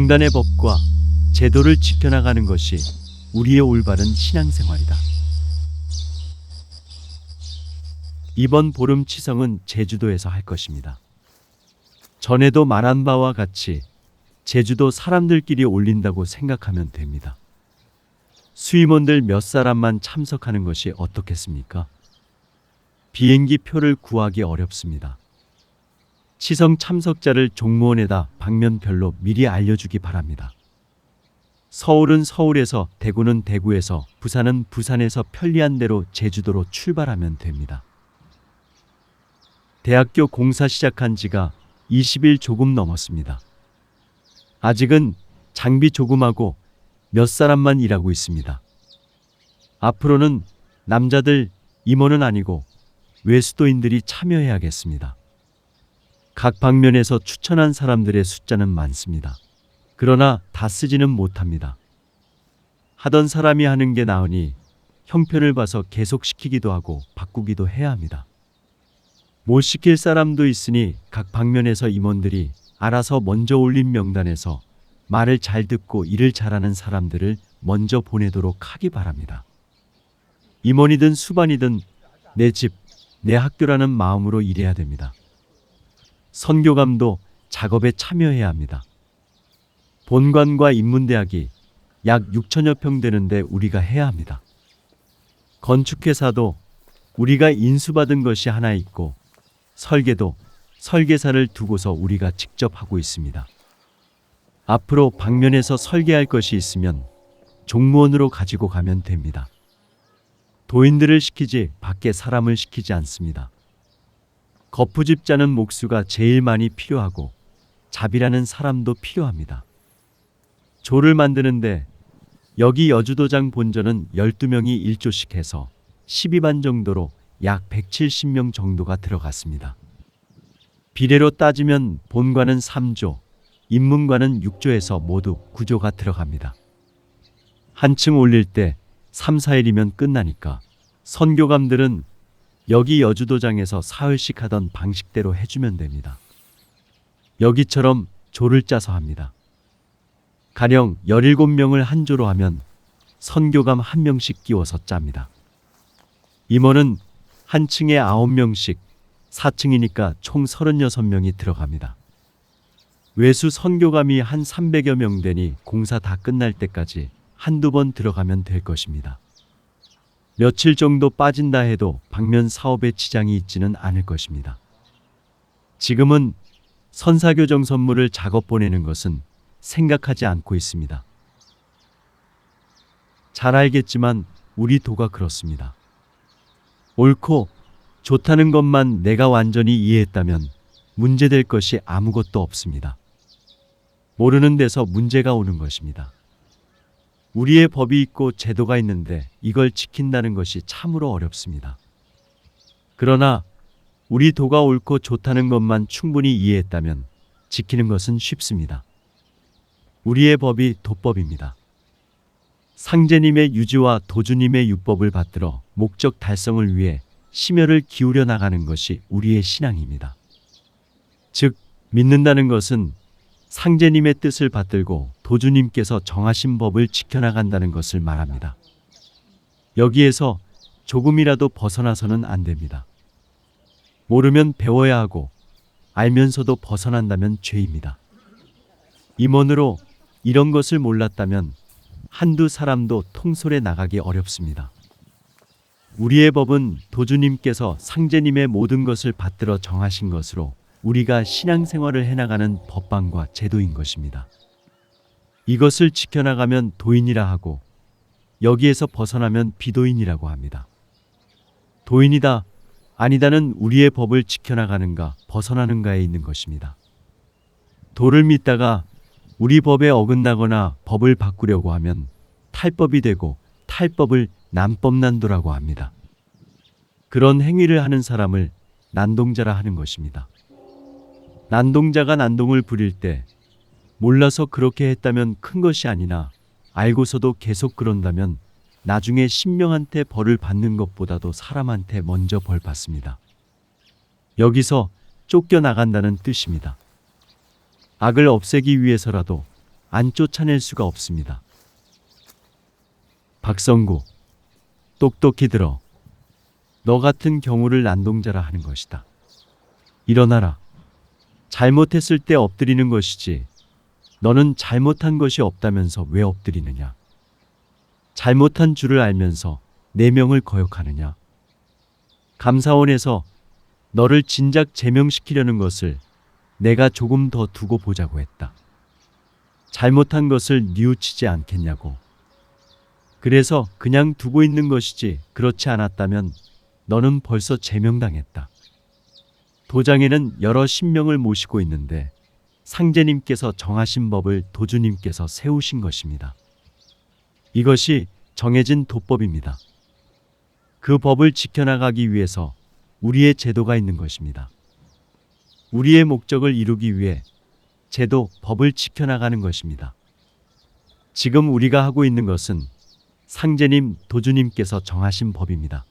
명단의 법과 제도를 지켜나가는 것이 우리의 올바른 신앙생활이다. 이번 보름 치성은 제주도에서 할 것입니다. 전에도 말한 바와 같이 제주도 사람들끼리 올린다고 생각하면 됩니다. 수임원들 몇 사람만 참석하는 것이 어떻겠습니까? 비행기 표를 구하기 어렵습니다. 치성 참석자를 종무원에다 방면별로 미리 알려주기 바랍니다. 서울은 서울에서, 대구는 대구에서, 부산은 부산에서 편리한 대로 제주도로 출발하면 됩니다. 대학교 공사 시작한 지가 20일 조금 넘었습니다. 아직은 장비 조금하고 몇 사람만 일하고 있습니다. 앞으로는 남자들, 임원은 아니고 외수도인들이 참여해야겠습니다. 각 방면에서 추천한 사람들의 숫자는 많습니다. 그러나 다 쓰지는 못합니다. 하던 사람이 하는 게 나으니 형편을 봐서 계속 시키기도 하고 바꾸기도 해야 합니다. 못 시킬 사람도 있으니 각 방면에서 임원들이 알아서 먼저 올린 명단에서 말을 잘 듣고 일을 잘하는 사람들을 먼저 보내도록 하기 바랍니다. 임원이든 수반이든 내 집, 내 학교라는 마음으로 일해야 됩니다. 선교감도 작업에 참여해야 합니다. 본관과 인문대학이 약 6천여 평 되는데 우리가 해야 합니다. 건축회사도 우리가 인수받은 것이 하나 있고 설계도, 설계사를 두고서 우리가 직접 하고 있습니다. 앞으로 방면에서 설계할 것이 있으면 종무원으로 가지고 가면 됩니다. 도인들을 시키지 밖에 사람을 시키지 않습니다. 거푸집 짜는 목수가 제일 많이 필요하고 잡이라는 사람도 필요합니다. 조를 만드는데 여기 여주도장 본전은 12명이 1조씩 해서 12반 정도로 약 170명 정도가 들어갔습니다. 비례로 따지면 본관은 3조, 인문관은 6조에서 모두 9조가 들어갑니다. 한층 올릴 때 3, 4일이면 끝나니까 선교감들은 여기 여주도장에서 사흘씩 하던 방식대로 해주면 됩니다. 여기처럼 조를 짜서 합니다. 가령 17명을 한 조로 하면 선교감 1명씩 끼워서 짭니다. 임원은 한 층에 9명씩, 4층이니까 총 36명이 들어갑니다. 외수 선교감이 한 300여 명 되니 공사 다 끝날 때까지 한두 번 들어가면 될 것입니다. 며칠 정도 빠진다 해도 방면 사업에 지장이 있지는 않을 것입니다. 지금은 선사교정 선물을 작업 보내는 것은 생각하지 않고 있습니다. 잘 알겠지만 우리 도가 그렇습니다. 옳고 좋다는 것만 내가 완전히 이해했다면 문제될 것이 아무것도 없습니다. 모르는 데서 문제가 오는 것입니다. 우리의 법이 있고 제도가 있는데 이걸 지킨다는 것이 참으로 어렵습니다. 그러나 우리 도가 옳고 좋다는 것만 충분히 이해했다면 지키는 것은 쉽습니다. 우리의 법이 도법입니다. 상제님의 유지와 도주님의 율법을 받들어 목적 달성을 위해 심혈을 기울여 나가는 것이 우리의 신앙입니다. 즉, 믿는다는 것은 상제님의 뜻을 받들고 도주님께서 정하신 법을 지켜나간다는 것을 말합니다. 여기에서 조금이라도 벗어나서는 안 됩니다. 모르면 배워야 하고 알면서도 벗어난다면 죄입니다. 임원으로 이런 것을 몰랐다면 한두 사람도 통솔에 나가기 어렵습니다. 우리의 법은 도주님께서 상제님의 모든 것을 받들어 정하신 것으로 우리가 신앙생활을 해나가는 법방과 제도인 것입니다. 이것을 지켜나가면 도인이라 하고 여기에서 벗어나면 비도인이라고 합니다. 도인이다, 아니다는 우리의 법을 지켜나가는가 벗어나는가에 있는 것입니다. 도를 믿다가 우리 법에 어긋나거나 법을 바꾸려고 하면 탈법이 되고 탈법을 난법난도라고 합니다. 그런 행위를 하는 사람을 난동자라 하는 것입니다. 난동자가 난동을 부릴 때 몰라서 그렇게 했다면 큰 것이 아니나 알고서도 계속 그런다면 나중에 신명한테 벌을 받는 것보다도 사람한테 먼저 벌 받습니다. 여기서 쫓겨나간다는 뜻입니다. 악을 없애기 위해서라도 안 쫓아낼 수가 없습니다. 박성구, 똑똑히 들어. 너 같은 경우를 난동자라 하는 것이다. 일어나라. 잘못했을 때 엎드리는 것이지. 너는 잘못한 것이 없다면서 왜 엎드리느냐? 잘못한 줄을 알면서 내 명을 거역하느냐? 감사원에서 너를 진작 제명시키려는 것을 내가 조금 더 두고 보자고 했다. 잘못한 것을 뉘우치지 않겠냐고. 그래서 그냥 두고 있는 것이지, 그렇지 않았다면 너는 벌써 제명당했다. 도장에는 여러 신명을 모시고 있는데 상제님께서 정하신 법을 도주님께서 세우신 것입니다. 이것이 정해진 도법입니다. 그 법을 지켜나가기 위해서 우리의 제도가 있는 것입니다. 우리의 목적을 이루기 위해 제도, 법을 지켜나가는 것입니다. 지금 우리가 하고 있는 것은 상제님, 도주님께서 정하신 법입니다.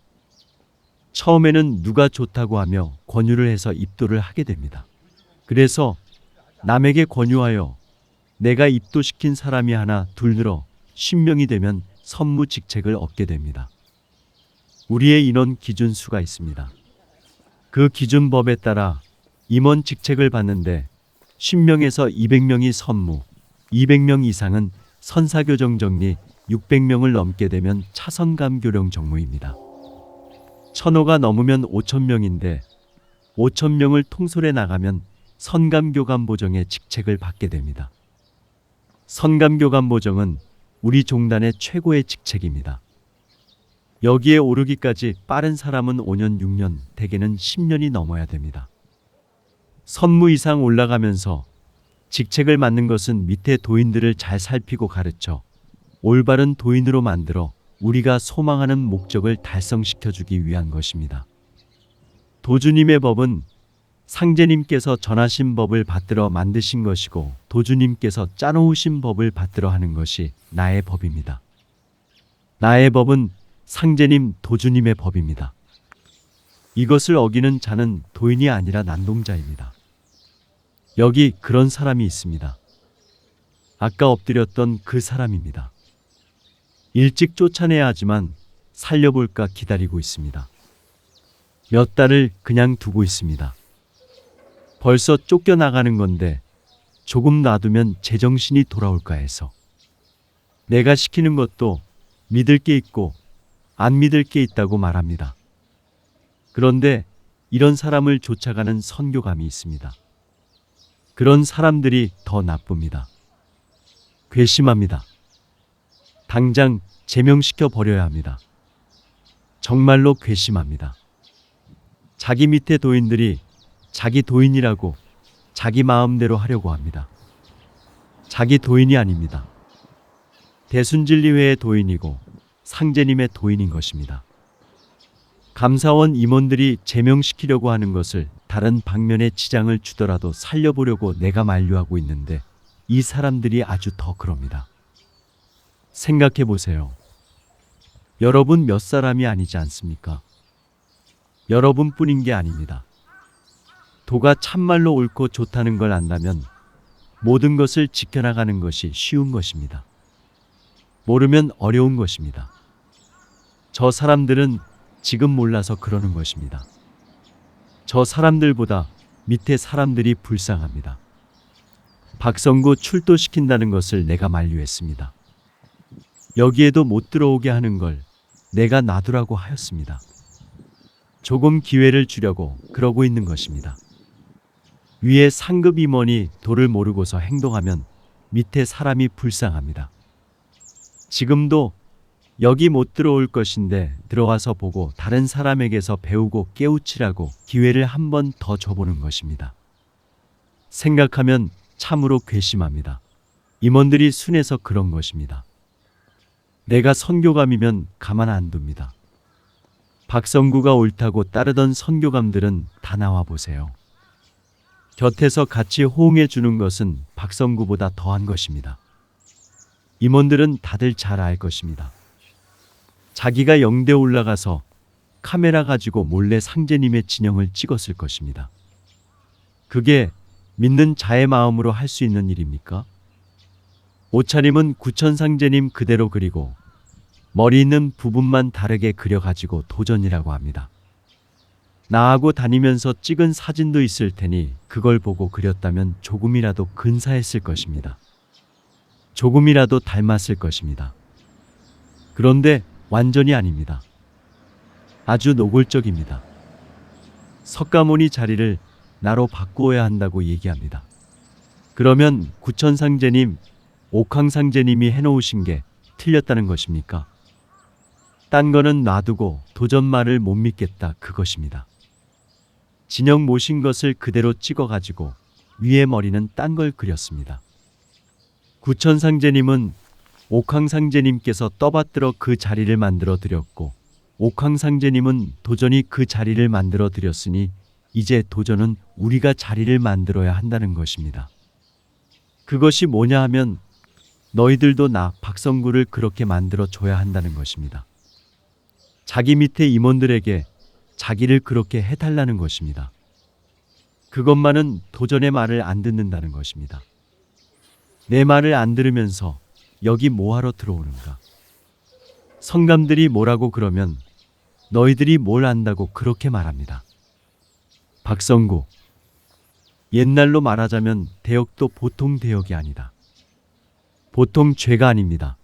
처음에는 누가 좋다고 하며 권유를 해서 입도를 하게 됩니다. 그래서 남에게 권유하여 내가 입도시킨 사람이 하나 둘 늘어 10명이 되면 선무 직책을 얻게 됩니다. 우리의 인원 기준수가 있습니다. 그 기준법에 따라 임원 직책을 받는데 10명에서 200명이 선무, 200명 이상은 선사교정 정리, 600명을 넘게 되면 차선감교령 정무입니다. 1000호가 넘으면 5000명인데 5000명을 통솔해 나가면 선감교감보정의 직책을 받게 됩니다. 선감교감보정은 우리 종단의 최고의 직책입니다. 여기에 오르기까지 빠른 사람은 5년, 6년, 대개는 10년이 넘어야 됩니다. 선무 이상 올라가면서 직책을 맡는 것은 밑에 도인들을 잘 살피고 가르쳐 올바른 도인으로 만들어 우리가 소망하는 목적을 달성시켜주기 위한 것입니다. 도주님의 법은 상제님께서 전하신 법을 받들어 만드신 것이고 도주님께서 짜놓으신 법을 받들어 하는 것이 나의 법입니다. 나의 법은 상제님, 도주님의 법입니다. 이것을 어기는 자는 도인이 아니라 난동자입니다. 여기 그런 사람이 있습니다. 아까 엎드렸던 그 사람입니다. 일찍 쫓아내야 하지만 살려볼까 기다리고 있습니다. 몇 달을 그냥 두고 있습니다. 벌써 쫓겨나가는 건데 조금 놔두면 제정신이 돌아올까 해서. 내가 시키는 것도 믿을 게 있고 안 믿을 게 있다고 말합니다. 그런데 이런 사람을 쫓아가는 선교감이 있습니다. 그런 사람들이 더 나쁩니다. 괘씸합니다. 당장 제명시켜 버려야 합니다. 정말로 괘씸합니다. 자기 밑에 도인들이 자기 도인이라고 자기 마음대로 하려고 합니다. 자기 도인이 아닙니다. 대순진리회의 도인이고 상제님의 도인인 것입니다. 감사원 임원들이 제명시키려고 하는 것을 다른 방면에 지장을 주더라도 살려보려고 내가 만류하고 있는데 이 사람들이 아주 더 그럽니다. 생각해 보세요. 여러분 몇 사람이 아니지 않습니까? 여러분뿐인 게 아닙니다. 도가 참말로 옳고 좋다는 걸 안다면 모든 것을 지켜나가는 것이 쉬운 것입니다. 모르면 어려운 것입니다. 저 사람들은 지금 몰라서 그러는 것입니다. 저 사람들보다 밑에 사람들이 불쌍합니다. 박성구 출도시킨다는 것을 내가 만류했습니다. 여기에도 못 들어오게 하는 걸 내가 놔두라고 하였습니다. 조금 기회를 주려고 그러고 있는 것입니다. 위에 상급 임원이 도를 모르고서 행동하면 밑에 사람이 불쌍합니다. 지금도 여기 못 들어올 것인데 들어와서 보고 다른 사람에게서 배우고 깨우치라고 기회를 한 번 더 줘보는 것입니다. 생각하면 참으로 괘씸합니다. 임원들이 순해서 그런 것입니다. 내가 선교감이면 가만 안 둡니다. 박성구가 옳다고 따르던 선교감들은 다 나와 보세요. 곁에서 같이 호응해 주는 것은 박성구보다 더한 것입니다. 임원들은 다들 잘 알 것입니다. 자기가 영대 올라가서 카메라 가지고 몰래 상제님의 진영을 찍었을 것입니다. 그게 믿는 자의 마음으로 할 수 있는 일입니까? 옷차림은 구천상제님 그대로 그리고 머리 있는 부분만 다르게 그려가지고 도전이라고 합니다. 나하고 다니면서 찍은 사진도 있을 테니 그걸 보고 그렸다면 조금이라도 근사했을 것입니다. 조금이라도 닮았을 것입니다. 그런데 완전히 아닙니다. 아주 노골적입니다. 석가모니 자리를 나로 바꾸어야 한다고 얘기합니다. 그러면 구천상제님, 옥황상제님이 해놓으신 게 틀렸다는 것입니까? 딴 거는 놔두고 도전말을 못 믿겠다 그것입니다. 진영 모신 것을 그대로 찍어가지고 위에 머리는 딴 걸 그렸습니다. 구천상제님은 옥황상제님께서 떠받들어 그 자리를 만들어 드렸고 옥황상제님은 도전히 그 자리를 만들어 드렸으니 이제 도전은 우리가 자리를 만들어야 한다는 것입니다. 그것이 뭐냐 하면 너희들도 나 박성구를 그렇게 만들어 줘야 한다는 것입니다. 자기 밑에 임원들에게 자기를 그렇게 해달라는 것입니다. 그것만은 도전의 말을 안 듣는다는 것입니다. 내 말을 안 들으면서 여기 뭐하러 들어오는가? 성감들이 뭐라고 그러면 너희들이 뭘 안다고 그렇게 말합니다. 박성구, 옛날로 말하자면 대역도 보통 대역이 아니다. 보통 죄가 아닙니다.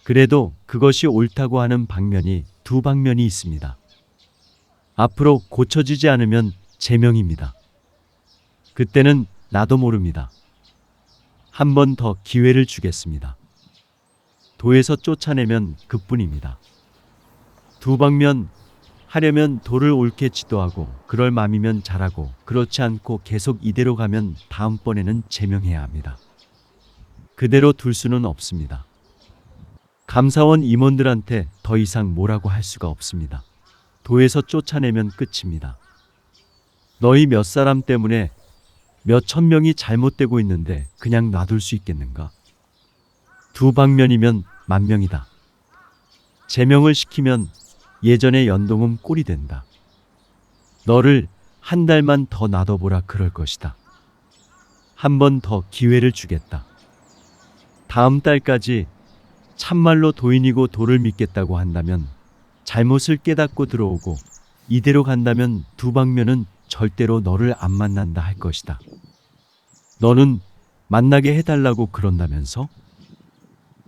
그래도 그것이 옳다고 하는 방면이 두 방면이 있습니다. 앞으로 고쳐지지 않으면 제명입니다. 그때는 나도 모릅니다. 한 번 더 기회를 주겠습니다. 도에서 쫓아내면 그뿐입니다. 두 방면 하려면 도를 옳게 지도하고 그럴 맘이면 잘하고 그렇지 않고 계속 이대로 가면 다음번에는 제명해야 합니다. 그대로 둘 수는 없습니다. 감사원 임원들한테 더 이상 뭐라고 할 수가 없습니다. 도에서 쫓아내면 끝입니다. 너희 몇 사람 때문에 몇 천 명이 잘못되고 있는데 그냥 놔둘 수 있겠는가? 두 방면이면 만 명이다. 제명을 시키면 예전의 연동음 꼴이 된다. 너를 한 달만 더 놔둬보라 그럴 것이다. 한 번 더 기회를 주겠다. 다음 달까지 참말로 도인이고 도를 믿겠다고 한다면 잘못을 깨닫고 들어오고 이대로 간다면 두 방면은 절대로 너를 안 만난다 할 것이다. 너는 만나게 해달라고 그런다면서?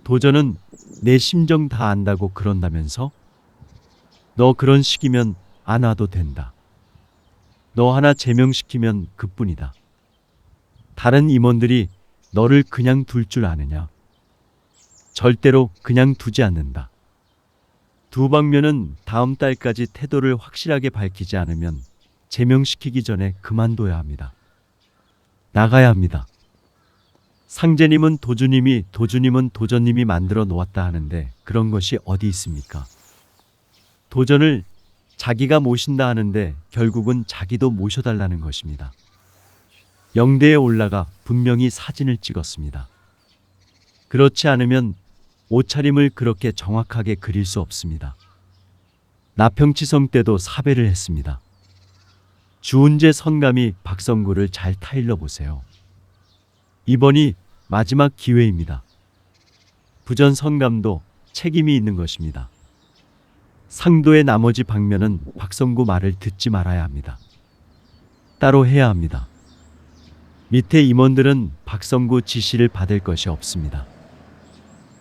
도전은 내 심정 다 안다고 그런다면서? 너 그런 식이면 안 와도 된다. 너 하나 제명시키면 그뿐이다. 다른 임원들이 너를 그냥 둘 줄 아느냐? 절대로 그냥 두지 않는다. 두 방면은 다음 달까지 태도를 확실하게 밝히지 않으면 제명시키기 전에 그만둬야 합니다. 나가야 합니다. 상제님은 도주님이, 도주님은 도전님이 만들어 놓았다 하는데 그런 것이 어디 있습니까? 도전을 자기가 모신다 하는데 결국은 자기도 모셔달라는 것입니다. 영대에 올라가 분명히 사진을 찍었습니다. 그렇지 않으면 옷차림을 그렇게 정확하게 그릴 수 없습니다. 나평치성 때도 사배를 했습니다. 주은재 선감이 박성구를 잘 타일러 보세요. 이번이 마지막 기회입니다. 부전 선감도 책임이 있는 것입니다. 상도의 나머지 방면은 박성구 말을 듣지 말아야 합니다. 따로 해야 합니다. 밑에 임원들은 박성구 지시를 받을 것이 없습니다.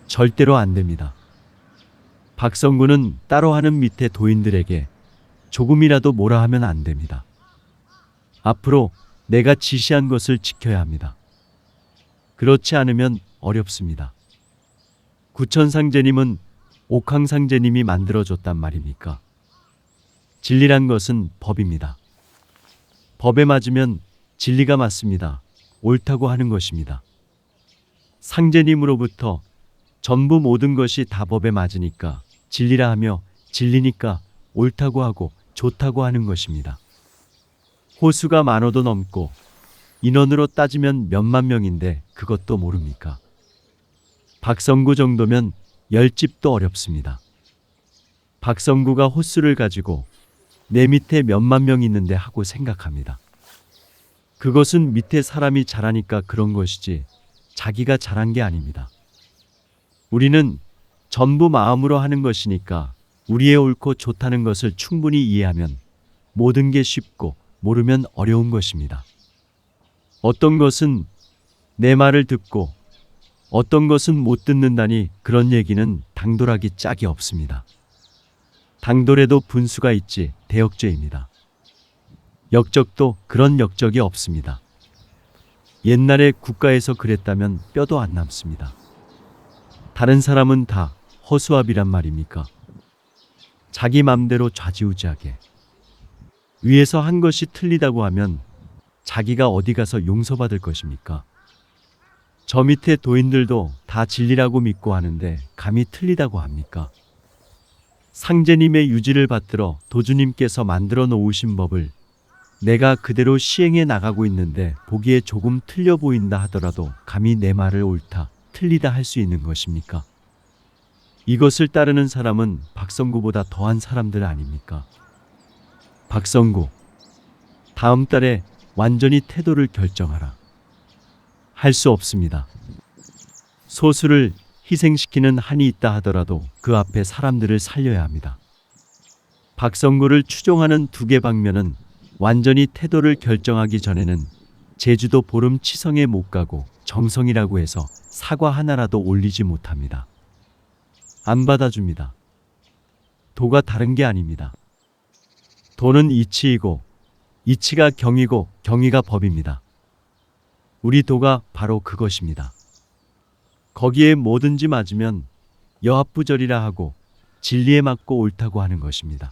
절대로 안 됩니다. 박성구는 따로 하는 밑에 도인들에게 조금이라도 뭐라 하면 안 됩니다. 앞으로 내가 지시한 것을 지켜야 합니다. 그렇지 않으면 어렵습니다. 구천상제님은 옥황상제님이 만들어줬단 말입니까? 진리란 것은 법입니다. 법에 맞으면 진리가 맞습니다. 옳다고 하는 것입니다. 상제님으로부터 전부 모든 것이 다 법에 맞으니까 진리라 하며 진리니까 옳다고 하고 좋다고 하는 것입니다. 호수가 만호도 넘고 인원으로 따지면 몇만 명인데 그것도 모릅니까? 박성구 정도면 10집도 어렵습니다. 박성구가 호수를 가지고 내 밑에 몇만 명 있는데 하고 생각합니다. 그것은 밑에 사람이 잘하니까 그런 것이지 자기가 잘한 게 아닙니다. 우리는 전부 마음으로 하는 것이니까 우리의 옳고 좋다는 것을 충분히 이해하면 모든 게 쉽고 모르면 어려운 것입니다. 어떤 것은 내 말을 듣고 어떤 것은 못 듣는다니 그런 얘기는 당돌하기 짝이 없습니다. 당돌에도 분수가 있지 대역죄입니다. 역적도 그런 역적이 없습니다. 옛날에 국가에서 그랬다면 뼈도 안 남습니다. 다른 사람은 다 허수아비란 말입니까? 자기 맘대로 좌지우지하게. 위에서 한 것이 틀리다고 하면 자기가 어디 가서 용서받을 것입니까? 저 밑에 도인들도 다 진리라고 믿고 하는데 감히 틀리다고 합니까? 상제님의 유지를 받들어 도주님께서 만들어 놓으신 법을 내가 그대로 시행해 나가고 있는데 보기에 조금 틀려 보인다 하더라도 감히 내 말을 옳다, 틀리다 할 수 있는 것입니까? 이것을 따르는 사람은 박성구보다 더한 사람들 아닙니까? 박성구, 다음 달에 완전히 태도를 결정하라. 할 수 없습니다. 소수를 희생시키는 한이 있다 하더라도 그 앞에 사람들을 살려야 합니다. 박성구를 추종하는 두 개 방면은 완전히 태도를 결정하기 전에는 제주도 보름 치성에 못 가고 정성이라고 해서 사과 하나라도 올리지 못합니다. 안 받아줍니다. 도가 다른 게 아닙니다. 도는 이치이고 이치가 경이고 경이가 법입니다. 우리 도가 바로 그것입니다. 거기에 뭐든지 맞으면 여합부절이라 하고 진리에 맞고 옳다고 하는 것입니다.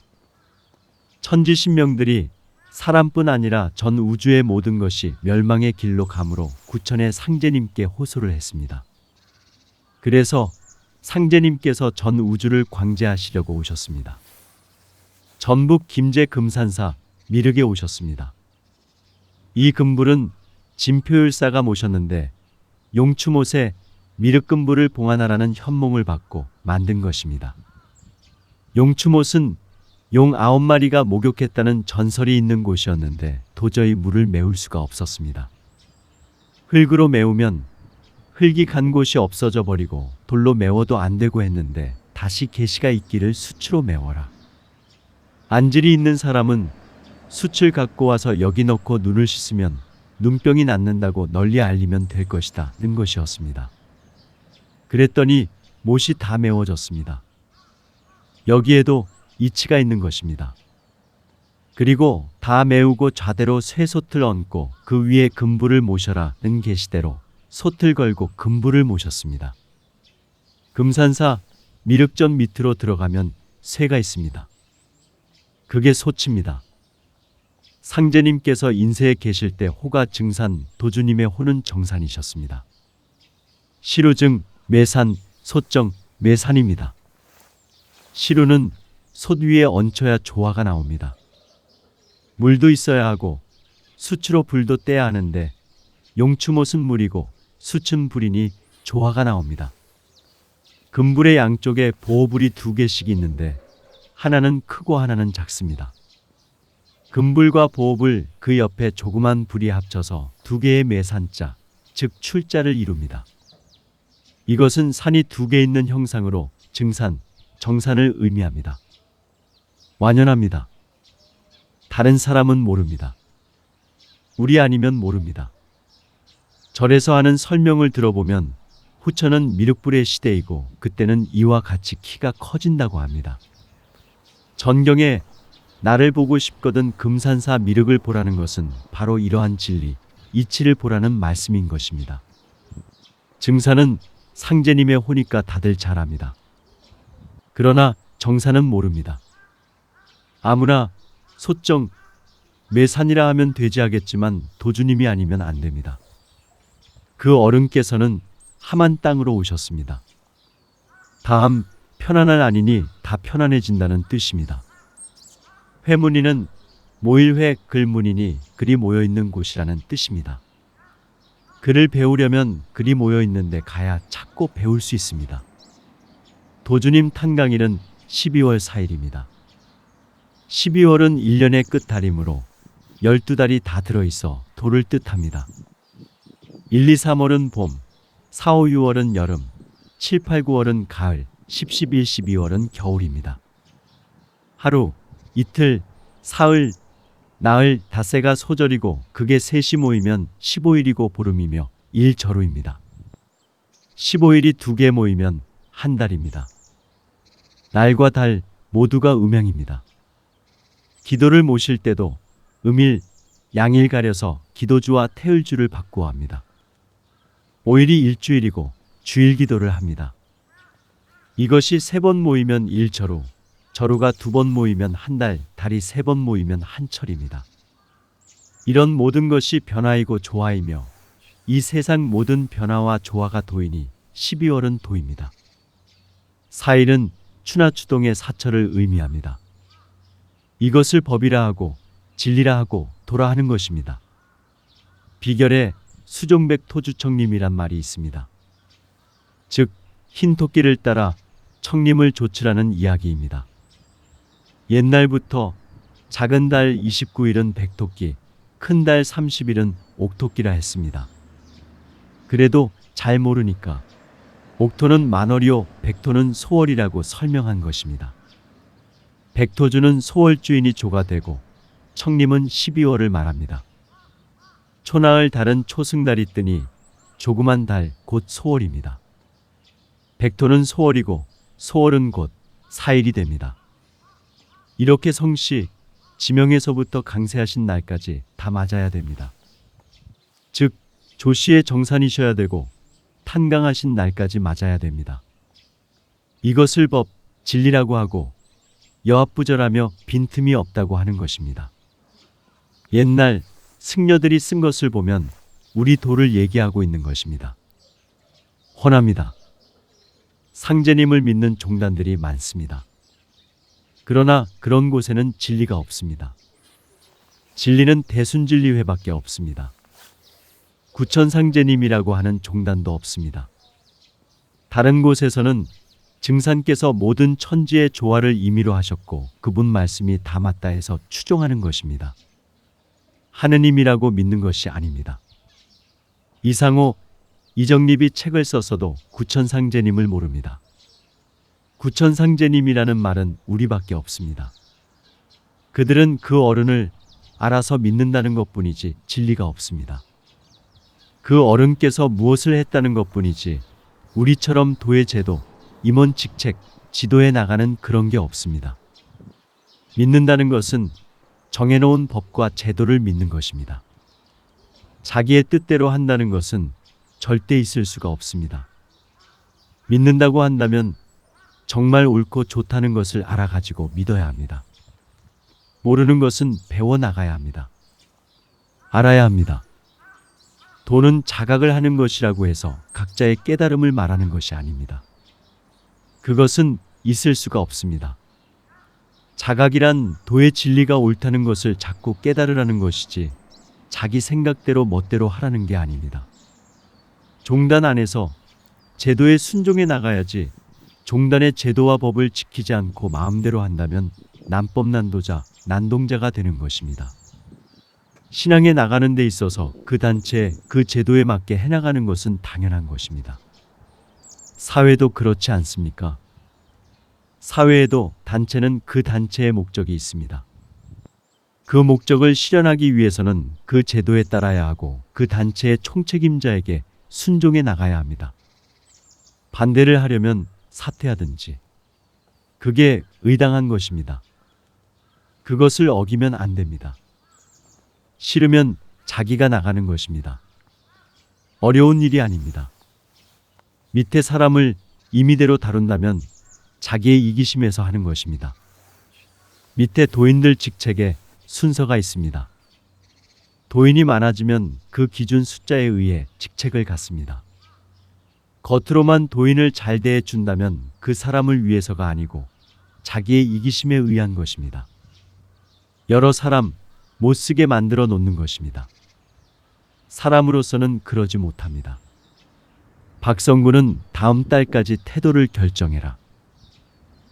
천지신명들이 사람뿐 아니라 전 우주의 모든 것이 멸망의 길로 가므로 구천의 상제님께 호소를 했습니다. 그래서 상제님께서 전 우주를 광재하시려고 오셨습니다. 전북 김제 금산사 미륵에 오셨습니다. 이 금불은 진표율사가 모셨는데 용추못에 미륵금불을 봉안하라는 현몽을 받고 만든 것입니다. 용추못은 용 9마리가 목욕했다는 전설이 있는 곳이었는데 도저히 물을 메울 수가 없었습니다. 흙으로 메우면 흙이 간 곳이 없어져 버리고 돌로 메워도 안 되고 했는데 다시 계시가 있기를 수치로 메워라. 안질이 있는 사람은 숯을 갖고 와서 여기 넣고 눈을 씻으면 눈병이 낫는다고 널리 알리면 될 것이다 는 것이었습니다. 그랬더니 못이 다 메워졌습니다. 여기에도 이치가 있는 것입니다. 그리고 다 메우고 좌대로 쇠솥을 얹고 그 위에 금불을 모셔라는 계시대로 솥을 걸고 금불을 모셨습니다. 금산사 미륵전 밑으로 들어가면 쇠가 있습니다. 그게 솥입니다. 상제님께서 인세에 계실 때 호가 증산, 도주님의 호는 정산이셨습니다. 시루증, 매산, 솥정, 매산입니다. 시루는 솥 위에 얹혀야 조화가 나옵니다. 물도 있어야 하고 수치로 불도 떼야 하는데 용추못은 물이고 수춘 불이니 조화가 나옵니다. 금불의 양쪽에 보호불이 2개씩 있는데 하나는 크고 하나는 작습니다. 금불과 보호불 그 옆에 조그만 불이 합쳐서 2개의 매산자, 즉 출자를 이룹니다. 이것은 산이 2개 있는 형상으로 증산, 정산을 의미합니다. 완연합니다. 다른 사람은 모릅니다. 우리 아니면 모릅니다. 절에서 하는 설명을 들어보면 후천은 미륵불의 시대이고 그때는 이와 같이 키가 커진다고 합니다. 전경에 나를 보고 싶거든 금산사 미륵을 보라는 것은 바로 이러한 진리, 이치를 보라는 말씀인 것입니다. 증산은 상제님의 호니까 다들 잘 압니다. 그러나 정산은 모릅니다. 아무나 솥정, 매산이라 하면 되지 하겠지만 도주님이 아니면 안 됩니다. 그 어른께서는 함한 땅으로 오셨습니다. 다함 편안할 아니니 다 편안해진다는 뜻입니다. 회문이는 모일회 글문이니 글이 모여있는 곳이라는 뜻입니다. 글을 배우려면 글이 모여있는데 가야 찾고 배울 수 있습니다. 도주님 탄강일은 12월 4일입니다. 12월은 1년의 끝달이므로 12달이 다 들어있어 돌을 뜻합니다. 1, 2, 3월은 봄, 4, 5, 6월은 여름, 7, 8, 9월은 가을, 10, 11, 12월은 겨울입니다. 하루, 이틀, 사흘, 나흘, 닷새가 소절이고 그게 셋이 모이면 15일이고 보름이며 일절호입니다. 15일이 두 개 모이면 한 달입니다. 날과 달 모두가 음양입니다. 기도를 모실 때도 음일, 양일 가려서 기도주와 태을주를 바꾸어 합니다. 5일이 일주일이고 주일 기도를 합니다. 이것이 3번 모이면 일절호, 절호가 2번 모이면 한 달, 달이 3번 모이면 한철입니다. 이런 모든 것이 변화이고 조화이며 이 세상 모든 변화와 조화가 도이니 12월은 도입니다. 4일은 추나추동의 사철을 의미합니다. 이것을 법이라 하고 진리라 하고 도라 하는 것입니다. 비결에 수종백 토주청림이란 말이 있습니다. 즉 흰 토끼를 따라 청림을 조치라는 이야기입니다. 옛날부터 작은 달 29일은 백토끼, 큰 달 30일은 옥토끼라 했습니다. 그래도 잘 모르니까 옥토는 만월이요 백토는 소월이라고 설명한 것입니다. 백토주는 소월 주인이 조가 되고 청림은 12월을 말합니다. 초나흘 달은 초승달이 뜨니 조그만 달 곧 소월입니다. 백토는 소월이고 소월은 곧 4일이 됩니다. 이렇게 성씨, 지명에서부터 강세하신 날까지 다 맞아야 됩니다. 즉 조씨의 정산이셔야 되고 탄강하신 날까지 맞아야 됩니다. 이것을 법, 진리라고 하고 여합부절하며 빈틈이 없다고 하는 것입니다. 옛날 승려들이 쓴 것을 보면 우리 도를 얘기하고 있는 것입니다. 훤합니다. 상제님을 믿는 종단들이 많습니다. 그러나 그런 곳에는 진리가 없습니다. 진리는 대순진리회밖에 없습니다. 구천상제님이라고 하는 종단도 없습니다. 다른 곳에서는 증산께서 모든 천지의 조화를 임의로 하셨고 그분 말씀이 다 맞다 해서 추종하는 것입니다. 하느님이라고 믿는 것이 아닙니다. 이상호, 이정립이 책을 썼어도 구천상제님을 모릅니다. 구천상제님이라는 말은 우리밖에 없습니다. 그들은 그 어른을 알아서 믿는다는 것뿐이지 진리가 없습니다. 그 어른께서 무엇을 했다는 것뿐이지 우리처럼 도의 제도, 임원 직책, 지도에 나가는 그런 게 없습니다. 믿는다는 것은 정해놓은 법과 제도를 믿는 것입니다. 자기의 뜻대로 한다는 것은 절대 있을 수가 없습니다. 믿는다고 한다면 정말 옳고 좋다는 것을 알아가지고 믿어야 합니다. 모르는 것은 배워나가야 합니다. 알아야 합니다. 도는 자각을 하는 것이라고 해서 각자의 깨달음을 말하는 것이 아닙니다. 그것은 있을 수가 없습니다. 자각이란 도의 진리가 옳다는 것을 자꾸 깨달으라는 것이지 자기 생각대로 멋대로 하라는 게 아닙니다. 종단 안에서 제도에 순종해 나가야지 종단의 제도와 법을 지키지 않고 마음대로 한다면 난법난도자, 난동자가 되는 것입니다. 신앙에 나가는 데 있어서 그 단체, 그 제도에 맞게 해나가는 것은 당연한 것입니다. 사회도 그렇지 않습니까? 사회에도 단체는 그 단체의 목적이 있습니다. 그 목적을 실현하기 위해서는 그 제도에 따라야 하고 그 단체의 총책임자에게 순종해 나가야 합니다. 반대를 하려면 사퇴하든지. 그게 의당한 것입니다. 그것을 어기면 안 됩니다. 싫으면 자기가 나가는 것입니다. 어려운 일이 아닙니다. 밑에 사람을 임의대로 다룬다면 자기의 이기심에서 하는 것입니다. 밑에 도인들 직책에 순서가 있습니다. 도인이 많아지면 그 기준 숫자에 의해 직책을 갖습니다. 겉으로만 도인을 잘 대해준다면 그 사람을 위해서가 아니고 자기의 이기심에 의한 것입니다. 여러 사람 못쓰게 만들어 놓는 것입니다. 사람으로서는 그러지 못합니다. 박성구는 다음 달까지 태도를 결정해라.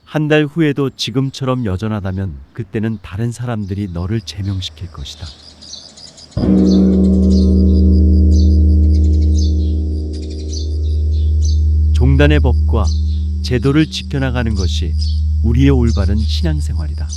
한 달 후에도 지금처럼 여전하다면 그때는 다른 사람들이 너를 제명시킬 것이다. 종단의 법과 제도를 지켜나가는 것이 우리의 올바른 신앙생활이다.